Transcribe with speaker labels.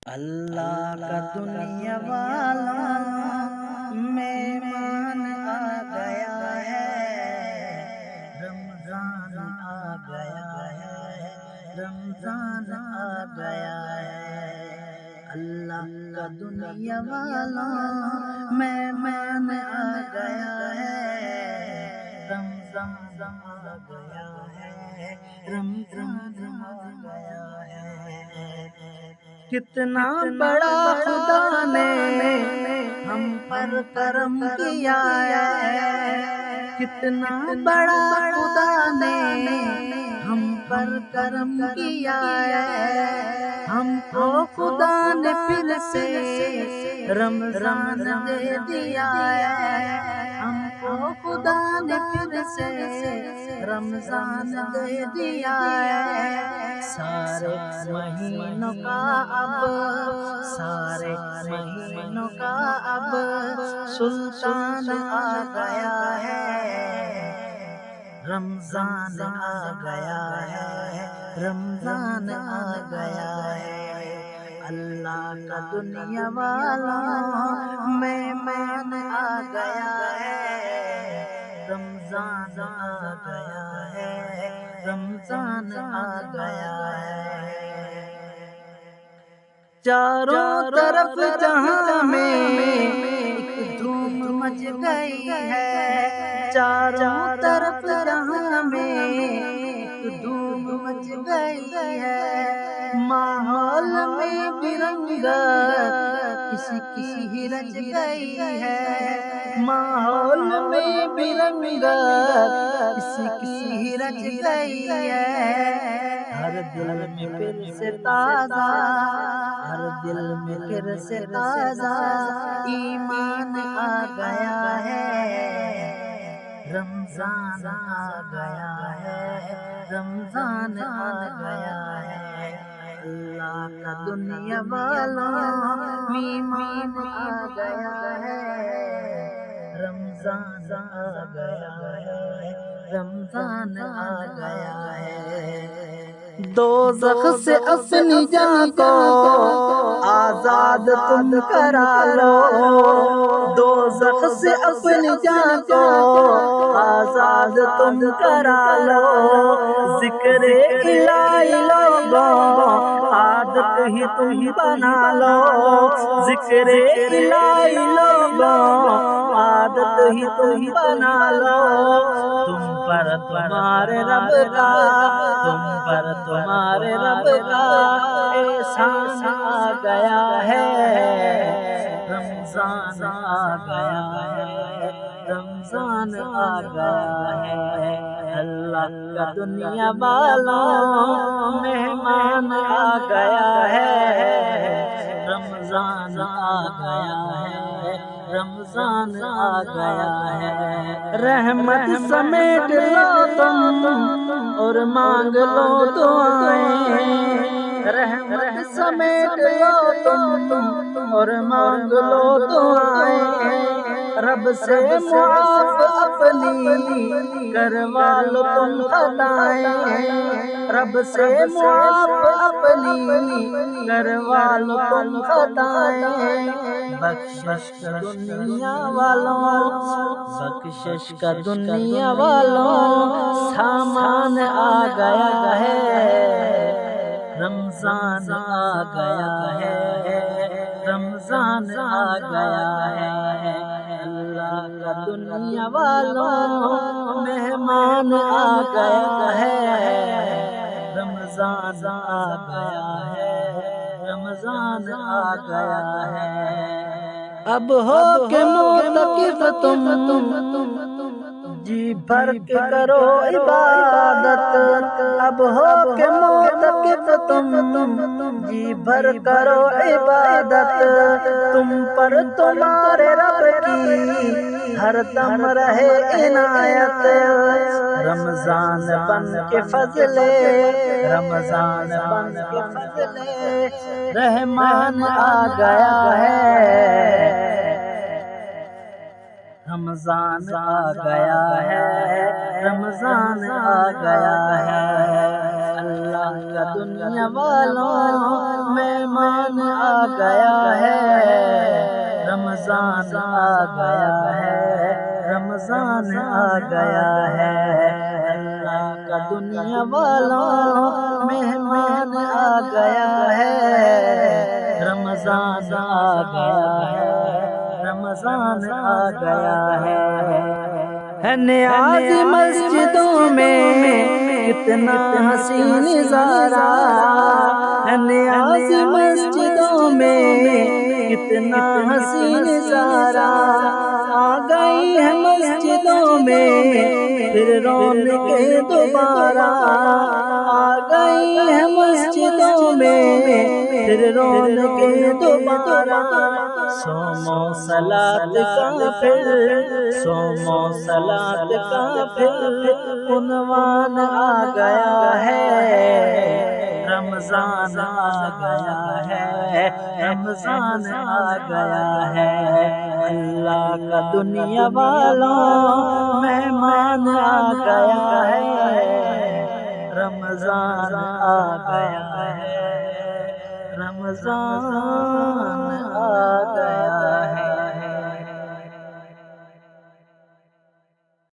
Speaker 1: اللہ کا دنیا والوں مہمان آ گیا ہے، رمضان آ گیا ہے، رمضان آ گیا ہے۔ اللہ کا دنیا والوں مہمان آ گیا ہے، رمضان آ گیا ہے، رمضان آ گیا ہے۔ کتنا بڑا خدا نے ہم پر کرم کیا ہے، کتنا بڑا خدا نے ہم پر کرم کیا ہے۔ ہم کو خدا نے پھر سے رمضان دے دیا ہے، ہم کو خدا نے پھر سے رمضان دے دیا ہے۔ سارے مہینوں کا اب، سارے مہینوں کا اب سلطان آ گیا ہے، رمضان آ گیا ہے، رمضان آ گیا ہے۔ اللہ کا دنیا والوں مہمان آ گیا ہے، رمضان آ گیا ہے، رمضان آ گیا ہے۔ چاروں طرف جہاں میں ایک دھوم مچ گئی ہے، چاروں طرف جہاں میں ایک دھوم مچ گئی ہے۔ ماحول میں بھی رنگت کسی کی ہی رچ گئی ہے، ماحول میں بھی رنگت کسی کی ہی رچ گئی ہے۔ ہر دل میں پھر سے تازہ، ہر دل میں پھر سے تازہ ایمان آ گیا ہے، رمضان آ گیا ہے، رمضان آ گیا ہے۔ اللہ کا دنیا والوں ایمان آ گیا ہے، رمضان آ گیا ہے، رمضان آ گیا ہے۔ دوزخ سے اپنی جان کو آزاد تم کرا لو، دوزخ سے اپنی جان کو آزاد تم کرا لو۔ ذکر الہی لوگوں عادت ہی تم بنا لو، ذکر الہی لوگوں عادت ہی تم بنا لو۔ تم پر تمہارے رب کا، تم پر تمہارے رب کا احسان آ گیا ہے، رمضان آ گیا ہے، رمضان آ گیا ہے۔ اللہ کا دنیا والوں مہمان آ گیا ہے، رمضان آ گیا ہے، رمضان آ گیا ہے۔ رحمت سمیٹ لو تم اور مانگ لو دعائیں، رحمت سمیٹ لو تم اور مانگ لو دعائیں۔ رب سے معاف اپنی کروا لو تم خطائیں، رب سے معاف اپنی کروا لو تم خطائیں۔ بخشش کا دنیا والوں، بخشش کا دنیا والوں سامان آ گیا ہے، رمضان آ گیا ہے، رمضان آ گیا ہے۔ اللہ کا دنیا والوں مہمان آ گیا ہے، رمضان آ گیا ہے، رمضان آ گیا ہے۔ اب ہو کہ معتکف تم جی بھر کے کرو عبادت، اب ہو کہ معتکف تم جی بھر کرو عبادت۔ تم پر تمہارے رب کی ہر دم رہے عنایت، رمضان بن کے فضل، رمضان بن کے فضل رحمان آ گیا ہے، رمضان آ گیا ہے، رمضان آ گیا ہے۔ اللہ کا دنیا والوں مہمان آ گیا ہے، رمضان آ گیا ہے، رمضان آ گیا ہے، اللہ کا دنیا والوں مہمان آ گیا ہے، رمضان آ گیا ہے، رمضان آ گیا ہے۔ نیاز مسجدوں میں کتنا حسین نظارہ، نیاز مسجدوں میں کتنا حسین نظارہ، آ گئی ہے مسجدوں میں پھر رونقیں دوبارہ، آ گئی ہے مسجدوں میں پھر رونقیں دوبارہ، صوم و صلاۃ کا پھر صوم و صلاۃ کا پھر عنوان آ گیا ہے، رمضان آ گیا ہے، رمضان آ گیا ہے، اللہ کا دنیا والوں مہمان آ گیا ہے، رمضان آ گیا ہے، رمضان